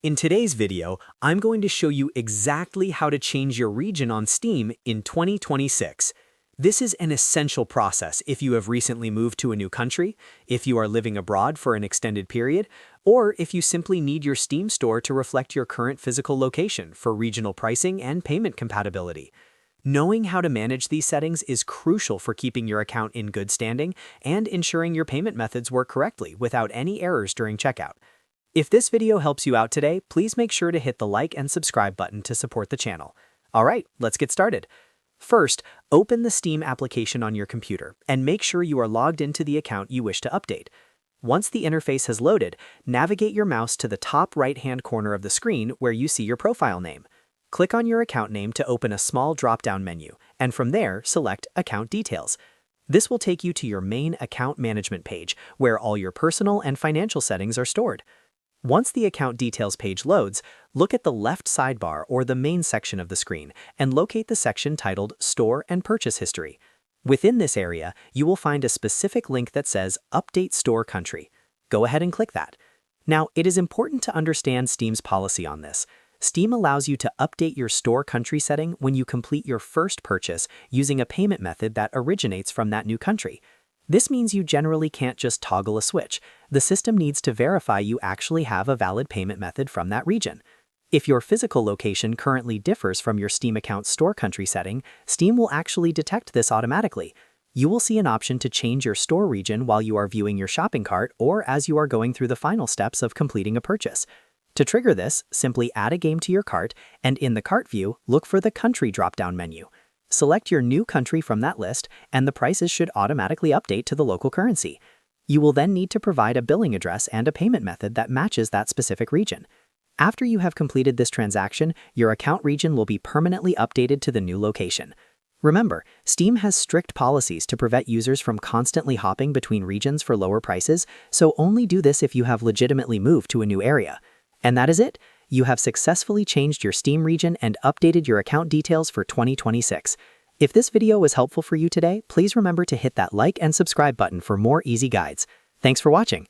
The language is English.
In today's video, I'm going to show you exactly how to change your region on Steam in 2026. This is an essential process if you have recently moved to a new country, if you are living abroad for an extended period, or if you simply need your Steam store to reflect your current physical location for regional pricing and payment compatibility. Knowing how to manage these settings is crucial for keeping your account in good standing and ensuring your payment methods work correctly without any errors during checkout. If this video helps you out today, please make sure to hit the like and subscribe button to support the channel. Alright, let's get started. First, open the Steam application on your computer and make sure you are logged into the account you wish to update. Once the interface has loaded, navigate your mouse to the top right-hand corner of the screen where you see your profile name. Click on your account name to open a small drop-down menu, and from there, select Account Details. This will take you to your main account management page, where all your personal and financial settings are stored. Once the account details page loads, look at the left sidebar or the main section of the screen and locate the section titled Store and Purchase History. Within this area, you will find a specific link that says Update Store Country. Go ahead and click that. Now, it is important to understand Steam's policy on this. Steam allows you to update your store country setting when you complete your first purchase using a payment method that originates from that new country. This means you generally can't just toggle a switch. The system needs to verify you actually have a valid payment method from that region. If your physical location currently differs from your Steam account's store country setting, Steam will actually detect this automatically. You will see an option to change your store region while you are viewing your shopping cart or as you are going through the final steps of completing a purchase. To trigger this, simply add a game to your cart, and in the cart view, look for the Country drop-down menu. Select your new country from that list, and the prices should automatically update to the local currency. You will then need to provide a billing address and a payment method that matches that specific region. After you have completed this transaction, your account region will be permanently updated to the new location. Remember, Steam has strict policies to prevent users from constantly hopping between regions for lower prices, so only do this if you have legitimately moved to a new area. And that is it. You have successfully changed your Steam region and updated your account details for 2026. If this video was helpful for you today, please remember to hit that like and subscribe button for more easy guides. Thanks for watching.